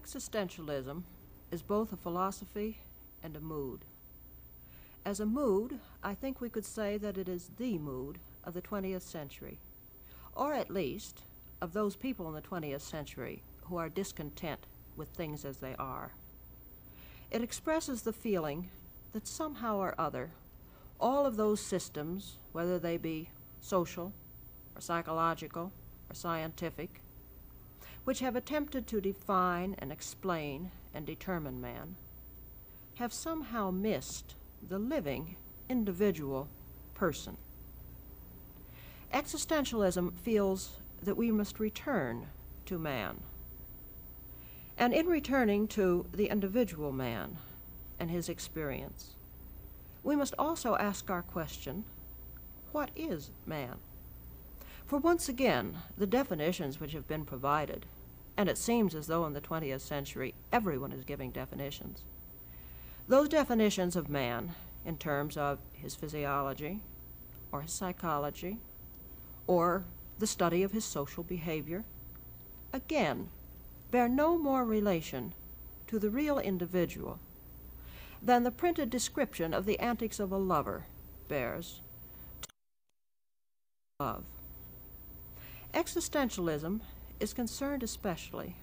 Existentialism is both a philosophy and a mood. As a mood, I think we could say that it is the mood of the 20th century, or at least of those people in the 20th century who are discontent with things as they are. It expresses the feeling that somehow or other, all of those systems, whether they be social or psychological or scientific, which have attempted to define and explain and determine man, have somehow missed the living individual person. Existentialism feels that we must return to man. And in returning to the individual man and his experience, we must also ask our question, what is man? For once again, the definitions which have been provided, and it seems as though in the 20th century everyone is giving definitions, those definitions of man in terms of his physiology or his psychology or the study of his social behavior, again, bear no more relation to the real individual than the printed description of the antics of a lover bears to love. Existentialism is concerned especially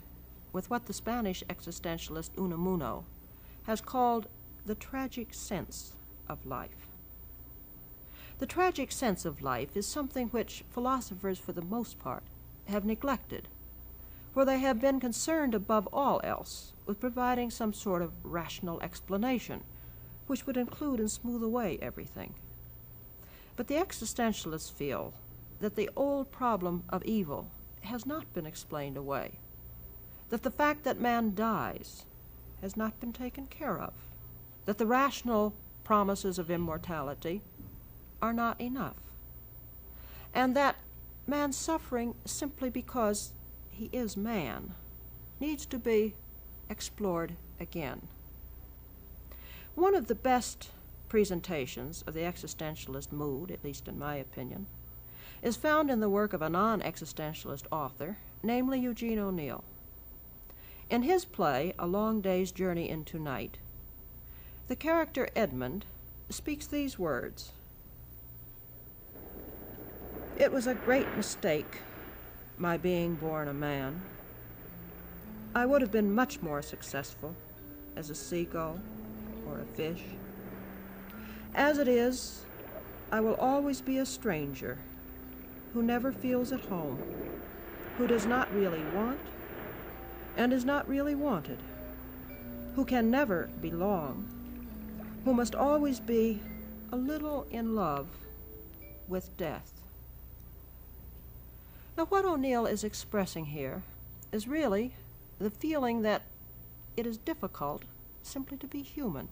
with what the Spanish existentialist Unamuno has called the tragic sense of life. The tragic sense of life is something which philosophers, for the most part, have neglected, for they have been concerned above all else with providing some sort of rational explanation, which would include and smooth away everything. But the existentialists feel that the old problem of evil has not been explained away, that the fact that man dies has not been taken care of, that the rational promises of immortality are not enough, and that man's suffering simply because he is man needs to be explored again. One of the best presentations of the existentialist mood, at least in my opinion, is found in the work of a non-existentialist author, namely Eugene O'Neill. In his play, A Long Day's Journey into Night, the character Edmund speaks these words: "It was a great mistake, my being born a man. I would have been much more successful as a seagull or a fish. As it is, I will always be a stranger who never feels at home, who does not really want and is not really wanted, who can never belong, who must always be a little in love with death." Now, what O'Neill is expressing here is really the feeling that it is difficult simply to be human.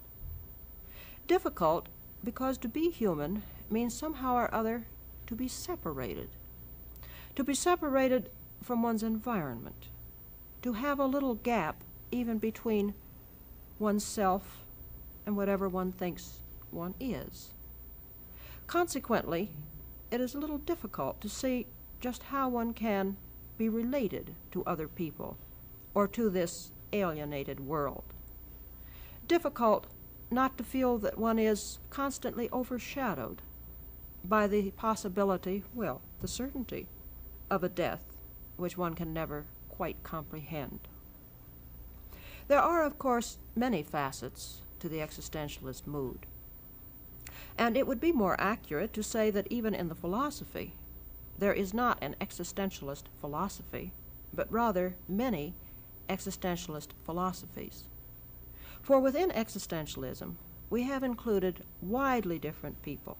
Difficult because to be human means somehow or other to be separated from one's environment, to have a little gap even between oneself and whatever one thinks one is. Consequently, it is a little difficult to see just how one can be related to other people or to this alienated world. Difficult not to feel that one is constantly overshadowed by the possibility, well, the certainty of a death which one can never quite comprehend. There are, of course, many facets to the existentialist mood, and it would be more accurate to say that even in the philosophy, there is not an existentialist philosophy, but rather many existentialist philosophies. For within existentialism, we have included widely different people.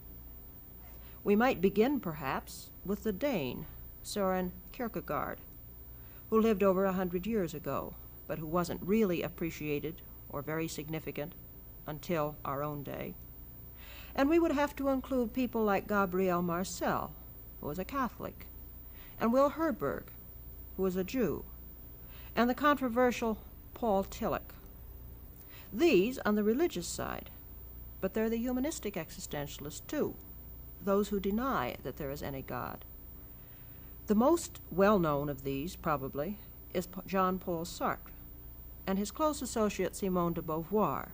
We might begin, perhaps, with the Dane, Søren Kierkegaard, who lived over 100 years ago, but who wasn't really appreciated or very significant until our own day. And we would have to include people like Gabriel Marcel, who was a Catholic, and Will Herberg, who was a Jew, and the controversial Paul Tillich. These on the religious side, but they're the humanistic existentialists too, those who deny that there is any God. The most well-known of these, probably, is Jean-Paul Sartre, and his close associate Simone de Beauvoir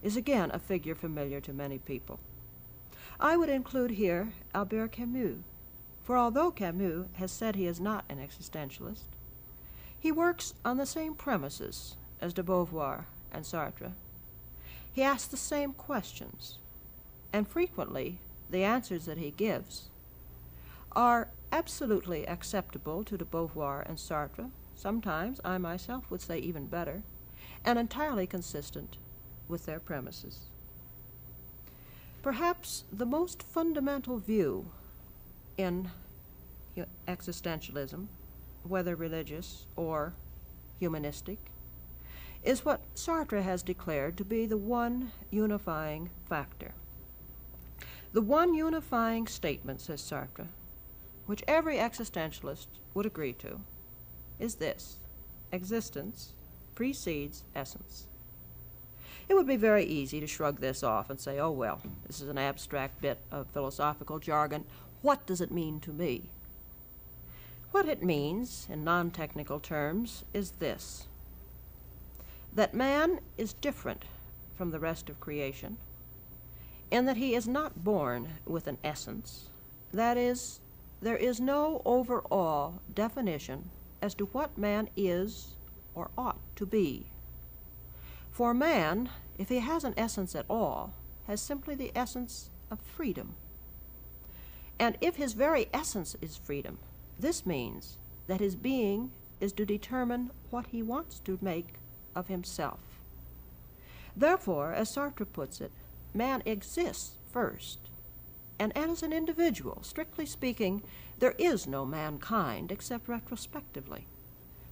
is again a figure familiar to many people. I would include here Albert Camus, for although Camus has said he is not an existentialist, he works on the same premises as de Beauvoir and Sartre. He asks the same questions, and frequently the answers that he gives are absolutely acceptable to de Beauvoir and Sartre, sometimes I myself would say even better, and entirely consistent with their premises. Perhaps the most fundamental view in existentialism, whether religious or humanistic, is what Sartre has declared to be the one unifying factor. The one unifying statement, says Sartre, which every existentialist would agree to, is this: existence precedes essence. It would be very easy to shrug this off and say, oh well, this is an abstract bit of philosophical jargon. What does it mean to me? What it means, in non-technical terms, is this: that man is different from the rest of creation, in that he is not born with an essence. That is, there is no overall definition as to what man is or ought to be. For man, if he has an essence at all, has simply the essence of freedom. And if his very essence is freedom, this means that his being is to determine what he wants to make of himself. Therefore, as Sartre puts it, man exists first, and as an individual, strictly speaking, there is no mankind except retrospectively.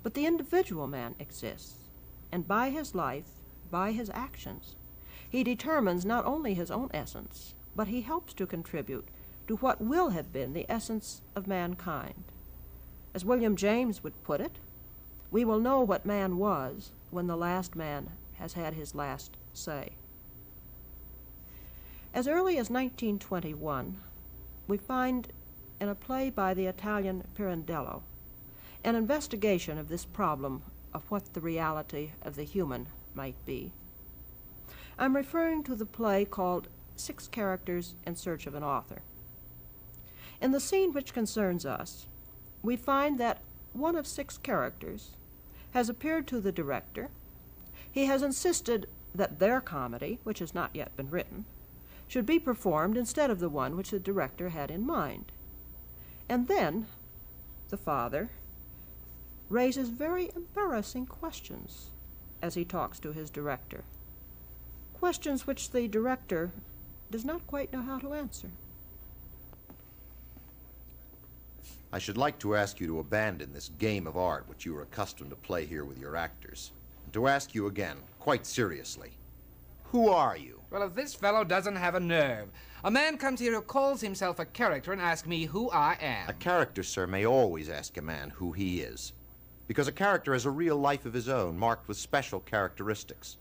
But the individual man exists, and by his life, by his actions, he determines not only his own essence, but he helps to contribute to what will have been the essence of mankind. As William James would put it, we will know what man was when the last man has had his last say. As early as 1921, we find in a play by the Italian Pirandello an investigation of this problem of what the reality of the human might be. I'm referring to the play called 6 Characters in Search of an Author. In the scene which concerns us, we find that one of 6 characters has appeared to the director. He has insisted that their comedy, which has not yet been written, should be performed instead of the one which the director had in mind. And then the father raises very embarrassing questions as he talks to his director, questions which the director does not quite know how to answer. I should like to ask you to abandon this game of art which you are accustomed to play here with your actors, and to ask you again, quite seriously, who are you? Well, if this fellow doesn't have a nerve. A man comes here who calls himself a character and asks me who I am. A character, sir, may always ask a man who he is, because a character has a real life of his own, marked with special characteristics.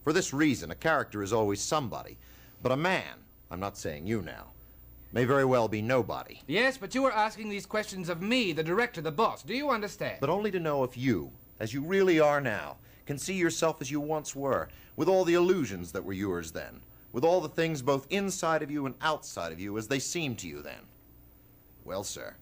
For this reason, a character is always somebody, but a man, I'm not saying you now, may very well be nobody. Yes, but you are asking these questions of me, the director, the boss. Do you understand? But only to know if you, as you really are now, can see yourself as you once were, with all the illusions that were yours then, with all the things both inside of you and outside of you as they seemed to you then. Well, sir,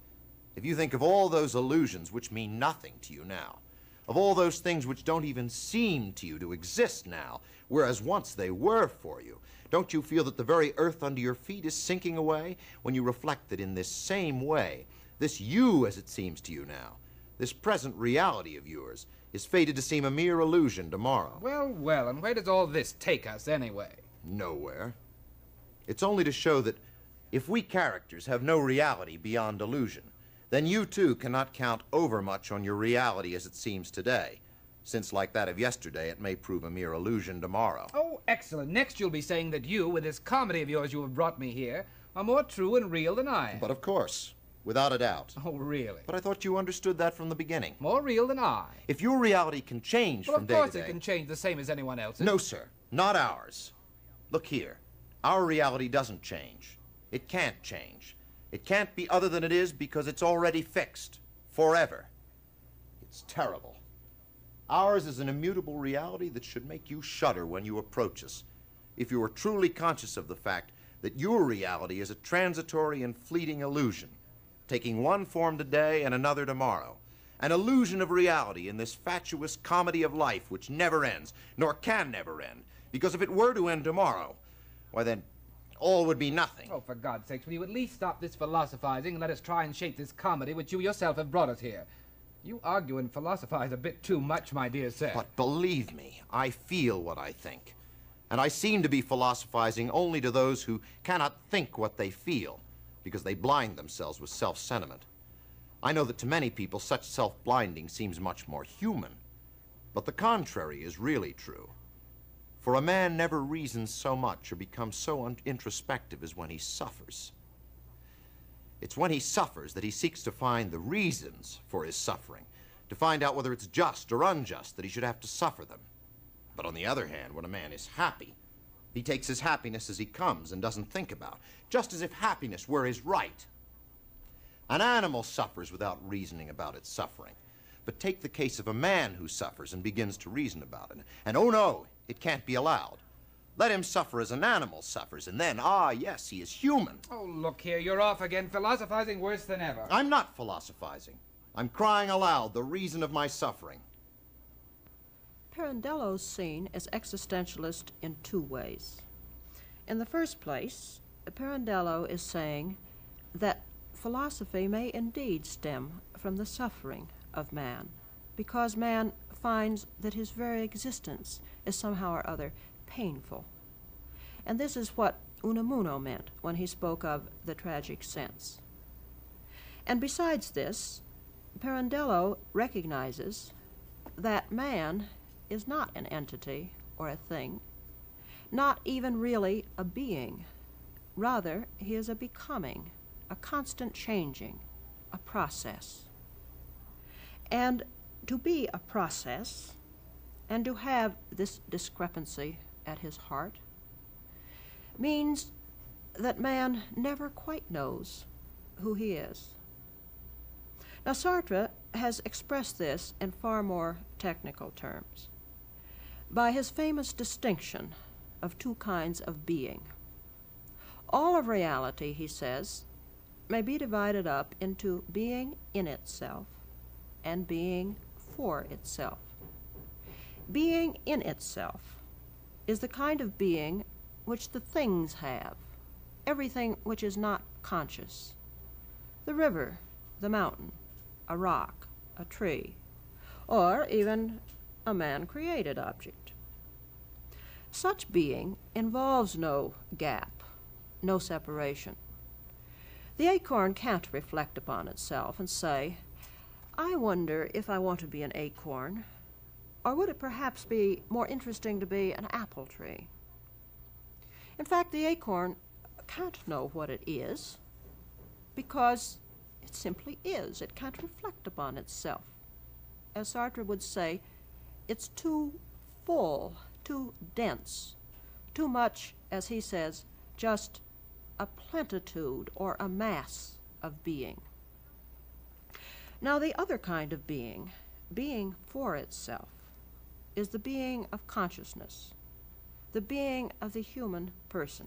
if you think of all those illusions which mean nothing to you now, of all those things which don't even seem to you to exist now, whereas once they were for you, don't you feel that the very earth under your feet is sinking away when you reflect that in this same way, this you as it seems to you now, this present reality of yours, is fated to seem a mere illusion tomorrow? Well, well, and where does all this take us anyway? Nowhere. It's only to show that if we characters have no reality beyond illusion, then you too cannot count overmuch on your reality as it seems today, since like that of yesterday it may prove a mere illusion tomorrow. Oh, excellent. Next you'll be saying that you, with this comedy of yours you have brought me here, are more true and real than I am. But of course, without a doubt. Oh, really? But I thought you understood that from the beginning. More real than I. If your reality can change Well, from day to day... of course it can change the same as anyone else's. No, sir. Not ours. Look here. Our reality doesn't change. It can't change. It can't be other than it is because it's already fixed. Forever. It's terrible. Ours is an immutable reality that should make you shudder when you approach us, if you are truly conscious of the fact that your reality is a transitory and fleeting illusion, taking one form today and another tomorrow, an illusion of reality in this fatuous comedy of life which never ends, nor can never end, because if it were to end tomorrow, why then all would be nothing. Oh, for God's sakes, will you at least stop this philosophizing and let us try and shape this comedy which you yourself have brought us here? You argue and philosophize a bit too much, my dear sir. But believe me, I feel what I think. And I seem to be philosophizing only to those who cannot think what they feel, because they blind themselves with self-sentiment. I know that to many people such self-blinding seems much more human, but the contrary is really true. For a man never reasons so much or becomes so introspective as when he suffers. It's when he suffers that he seeks to find the reasons for his suffering, to find out whether it's just or unjust that he should have to suffer them. But on the other hand, when a man is happy, he takes his happiness as he comes and doesn't think about it, just as if happiness were his right. An animal suffers without reasoning about its suffering. But take the case of a man who suffers and begins to reason about it, and oh no, it can't be allowed. Let him suffer as an animal suffers, and then, ah, yes, he is human. Oh, look here, you're off again, philosophizing worse than ever. I'm not philosophizing. I'm crying aloud the reason of my suffering. Pirandello's seen as existentialist in two ways. In the first place, Pirandello is saying that philosophy may indeed stem from the suffering of man, because man finds that his very existence is somehow or other painful. And this is what Unamuno meant when he spoke of the tragic sense. And besides this, Pirandello recognizes that man is not an entity or a thing, not even really a being. Rather, he is a becoming, a constant changing, a process. And to be a process, and to have this discrepancy at his heart, means that man never quite knows who he is. Now, Sartre has expressed this in far more technical terms by his famous distinction of two kinds of being. All of reality, he says, may be divided up into being in itself and being for itself. Being in itself is the kind of being which the things have, everything which is not conscious. The river, the mountain, a rock, a tree, or even a man-created object. Such being involves no gap, no separation. The acorn can't reflect upon itself and say, I wonder if I want to be an acorn, or would it perhaps be more interesting to be an apple tree? In fact, the acorn can't know what it is, because it simply is. It can't reflect upon itself. As Sartre would say, it's too full, too dense, too much, as he says, just a plenitude or a mass of being. Now, the other kind of being for itself, is the being of consciousness, the being of the human person.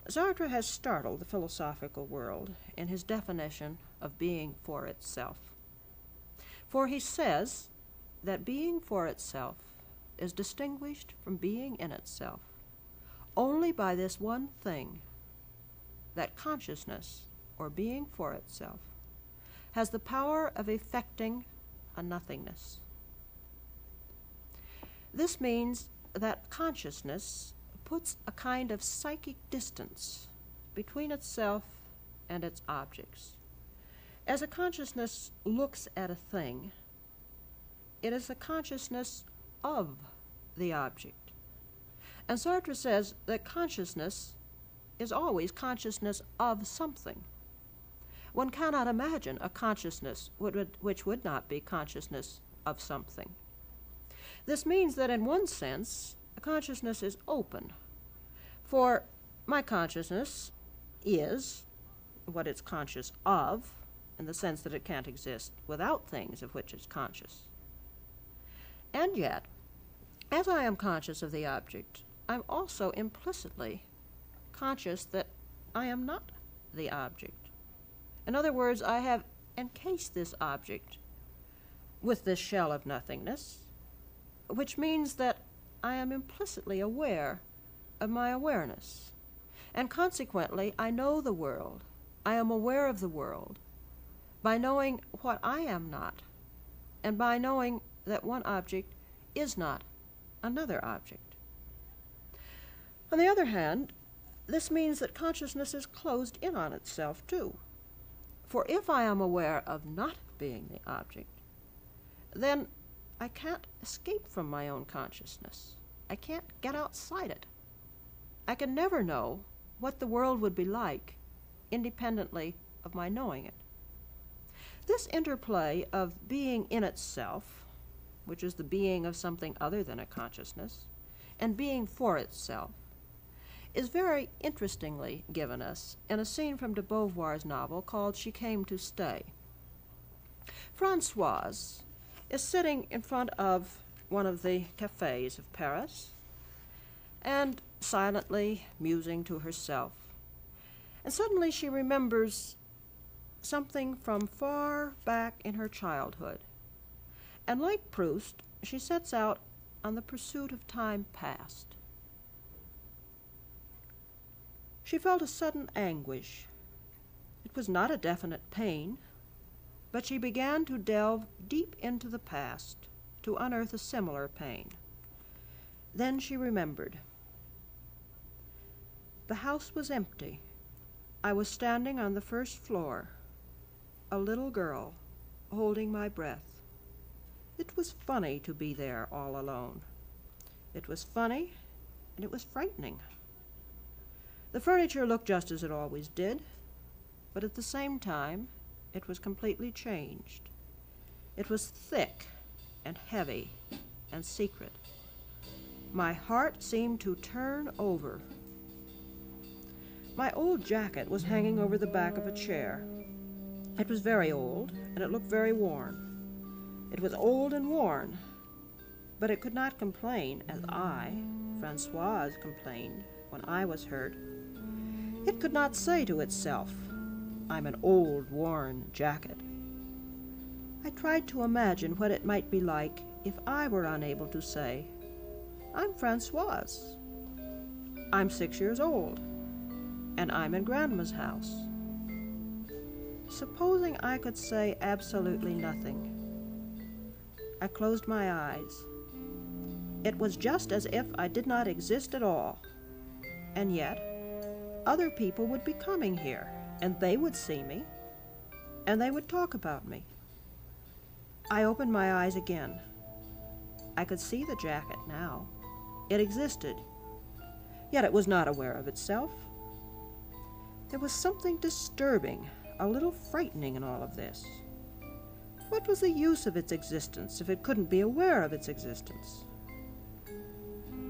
Sartre has startled the philosophical world in his definition of being for itself. For he says that being for itself is distinguished from being in itself only by this one thing, that consciousness, or being for itself, has the power of effecting a nothingness. This means that consciousness puts a kind of psychic distance between itself and its objects. As a consciousness looks at a thing, it is a consciousness of the object. And Sartre says that consciousness is always consciousness of something. One cannot imagine a consciousness which would not be consciousness of something. This means that in one sense, a consciousness is open. For my consciousness is what it's conscious of, in the sense that it can't exist without things of which it's conscious. And yet, as I am conscious of the object, I'm also implicitly conscious that I am not the object. In other words, I have encased this object with this shell of nothingness, which means that I am implicitly aware of my awareness. And consequently, I know the world. I am aware of the world by knowing what I am not, and by knowing that one object is not another object. On the other hand, this means that consciousness is closed in on itself too. For if I am aware of not being the object, then I can't escape from my own consciousness. I can't get outside it. I can never know what the world would be like independently of my knowing it. This interplay of being in itself, which is the being of something other than a consciousness, and being for itself, is very interestingly given us in a scene from de Beauvoir's novel called She Came to Stay. Françoise is sitting in front of one of the cafes of Paris and silently musing to herself. And suddenly she remembers something from far back in her childhood. And like Proust, she sets out on the pursuit of time past. She felt a sudden anguish. It was not a definite pain, but she began to delve deep into the past to unearth a similar pain. Then she remembered. The house was empty. I was standing on the first floor, a little girl, holding my breath. It was funny to be there all alone. It was funny, and it was frightening. The furniture looked just as it always did, but at the same time, it was completely changed. It was thick and heavy and secret. My heart seemed to turn over. My old jacket was hanging over the back of a chair. It was very old, and it looked very worn. It was old and worn, but it could not complain as I, Françoise, complained when I was hurt. It could not say to itself, I'm an old, worn jacket. I tried to imagine what it might be like if I were unable to say, I'm Françoise. I'm 6 years old, and I'm in Grandma's house. Supposing I could say absolutely nothing. I closed my eyes. It was just as if I did not exist at all. And yet, other people would be coming here, and they would see me, and they would talk about me. I opened my eyes again. I could see the jacket now. It existed, yet it was not aware of itself. There was something disturbing, a little frightening in all of this. What was the use of its existence if it couldn't be aware of its existence?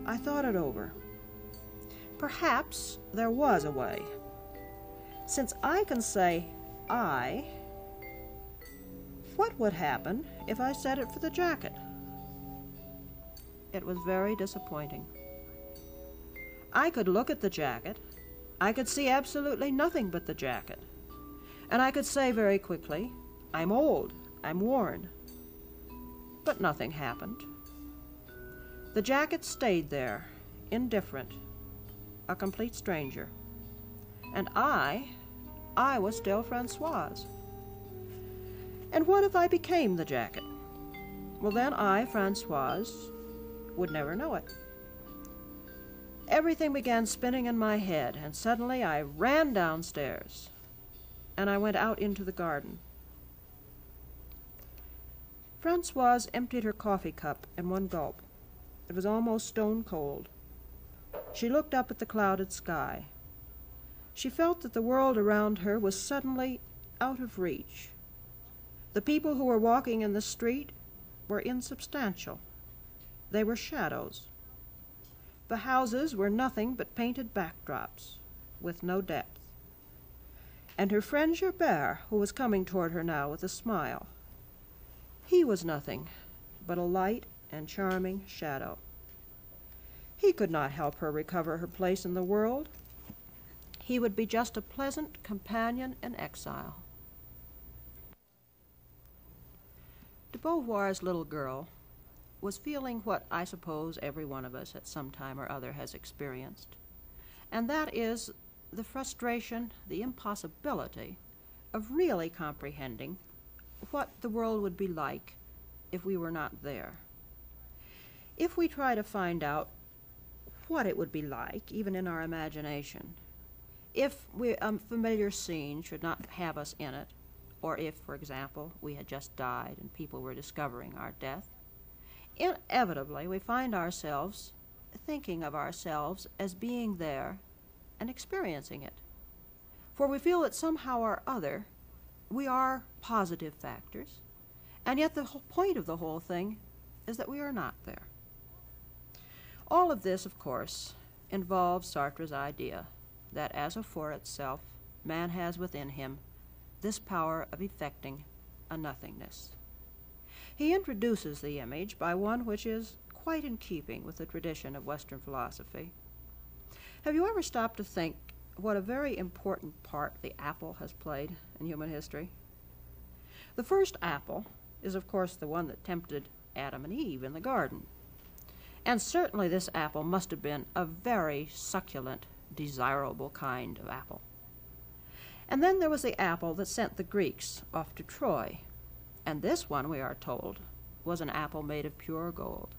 I thought it over. Perhaps there was a way. Since I can say I, what would happen if I said it for the jacket? It was very disappointing. I could look at the jacket. I could see absolutely nothing but the jacket. And I could say very quickly, I'm old, I'm worn. But nothing happened. The jacket stayed there, indifferent, a complete stranger. And I was still Françoise. And what if I became the jacket? Well, then I, Françoise, would never know it. Everything began spinning in my head, and suddenly I ran downstairs, and I went out into the garden. Françoise emptied her coffee cup in one gulp. It was almost stone cold. She looked up at the clouded sky. She felt that the world around her was suddenly out of reach. The people who were walking in the street were insubstantial. They were shadows. The houses were nothing but painted backdrops, with no depth. And her friend Gerbert, who was coming toward her now with a smile, he was nothing but a light and charming shadow. He could not help her recover her place in the world. He would be just a pleasant companion in exile. De Beauvoir's little girl was feeling what I suppose every one of us at some time or other has experienced, and that is the frustration, the impossibility of really comprehending what the world would be like if we were not there. If we try to find out what it would be like, even in our imagination, if a familiar scene should not have us in it, or if, for example, we had just died and people were discovering our death, inevitably we find ourselves thinking of ourselves as being there and experiencing it. For we feel that somehow or other we are positive factors, and yet the whole point of the whole thing is that we are not there. All of this, of course, involves Sartre's idea that as a for itself, man has within him this power of effecting a nothingness. He introduces the image by one which is quite in keeping with the tradition of Western philosophy. Have you ever stopped to think what a very important part the apple has played in human history? The first apple is, of course, the one that tempted Adam and Eve in the garden. And certainly this apple must have been a very succulent, desirable kind of apple. And then there was the apple that sent the Greeks off to Troy. And this one, we are told, was an apple made of pure gold.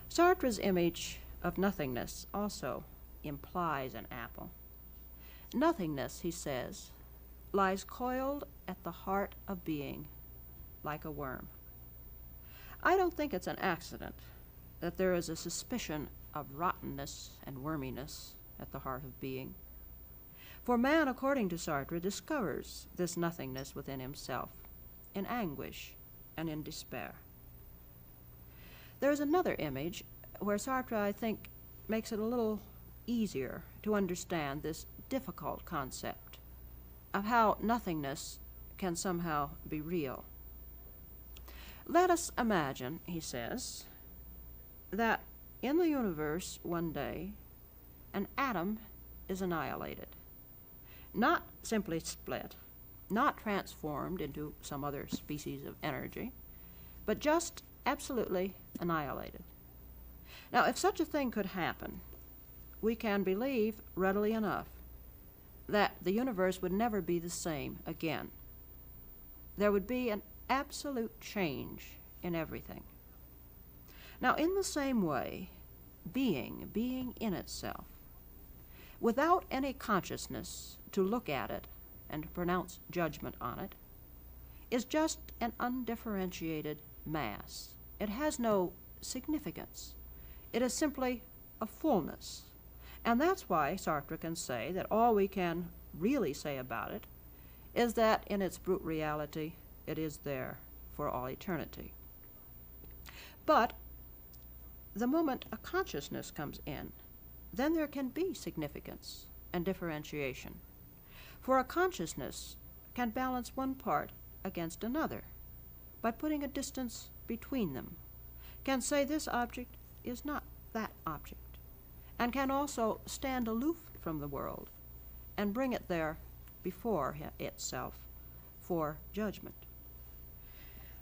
Sartre's image of nothingness also implies an apple. Nothingness, he says, lies coiled at the heart of being like a worm. I don't think it's an accident that there is a suspicion of rottenness and worminess at the heart of being. For man, according to Sartre, discovers this nothingness within himself in anguish and in despair. There is another image where Sartre, I think, makes it a little easier to understand this difficult concept of how nothingness can somehow be real. Let us imagine, he says, that in the universe one day an atom is annihilated, not simply split, not transformed into some other species of energy, but just absolutely annihilated. Now, if such a thing could happen, we can believe readily enough that the universe would never be the same again. There would be an absolute change in everything. Now, in the same way, being in itself, without any consciousness to look at it and pronounce judgment on it, is just an undifferentiated mass. It has no significance. It is simply a fullness. And that's why Sartre can say that all we can really say about it is that in its brute reality, it is there for all eternity. But the moment a consciousness comes in, then there can be significance and differentiation. For a consciousness can balance one part against another by putting a distance between them, can say this object is not that object, and can also stand aloof from the world and bring it there before itself for judgment.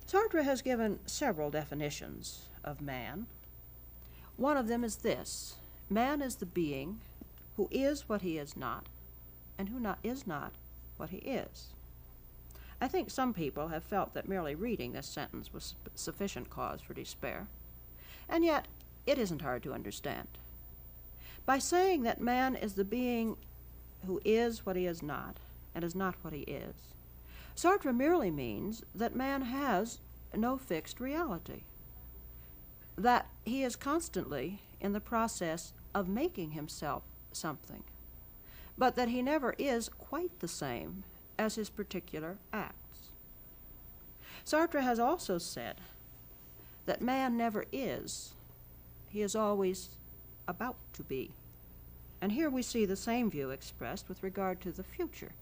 Sartre has given several definitions of man. One of them is this: man is the being who is what he is not, and who is not what he is. I think some people have felt that merely reading this sentence was sufficient cause for despair, and yet it isn't hard to understand. By saying that man is the being who is what he is not, and is not what he is, Sartre merely means that man has no fixed reality, that he is constantly in the process of making himself something, but that he never is quite the same as his particular acts. Sartre has also said that man never is, he is always about to be. And here we see the same view expressed with regard to the future.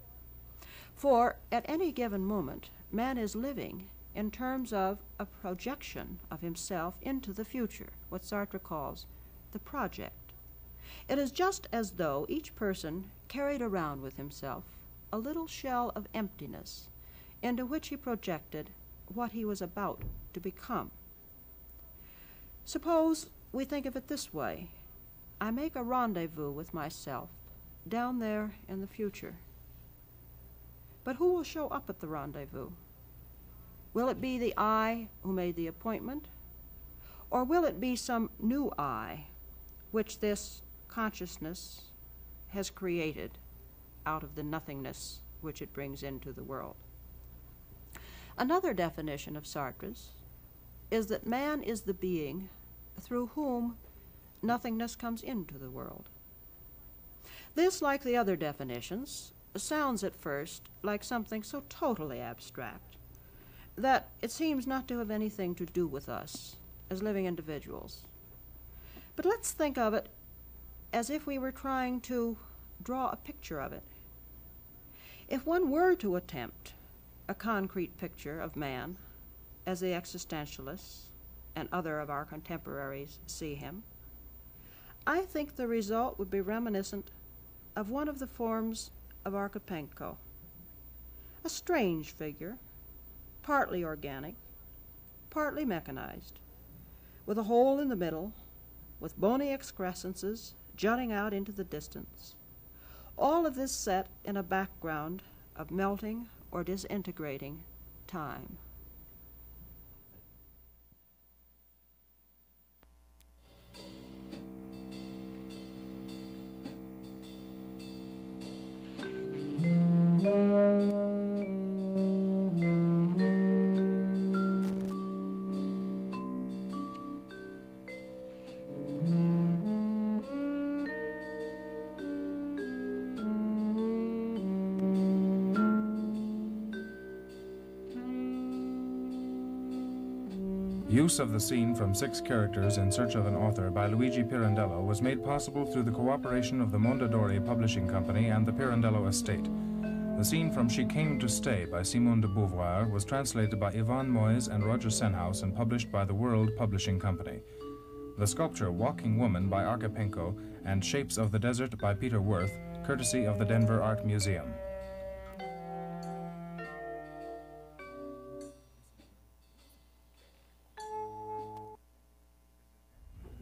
For at any given moment, man is living in terms of a projection of himself into the future, what Sartre calls the project. It is just as though each person carried around with himself a little shell of emptiness into which he projected what he was about to become. Suppose we think of it this way. I make a rendezvous with myself down there in the future. But who will show up at the rendezvous? Will it be the I who made the appointment? Or will it be some new I which this consciousness has created out of the nothingness which it brings into the world? Another definition of Sartre's is that man is the being through whom nothingness comes into the world. This, like the other definitions, sounds at first like something so totally abstract that it seems not to have anything to do with us as living individuals. But let's think of it as if we were trying to draw a picture of it. If one were to attempt a concrete picture of man as the existentialists and other of our contemporaries see him, I think the result would be reminiscent of one of the forms of Archipenko, a strange figure, partly organic, partly mechanized, with a hole in the middle, with bony excrescences jutting out into the distance, all of this set in a background of melting or disintegrating time. Use of the scene from 6 characters in search of an author by Luigi Pirandello was made possible through the cooperation of the Mondadori Publishing Company and the Pirandello estate. The scene from She Came to Stay by Simone de Beauvoir was translated by Yvonne Moyes and Roger Senhouse and published by the World Publishing Company. The sculpture Walking Woman by Archipenko and Shapes of the Desert by Peter Worth, courtesy of the Denver Art Museum.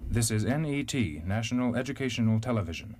This is NET, National Educational Television.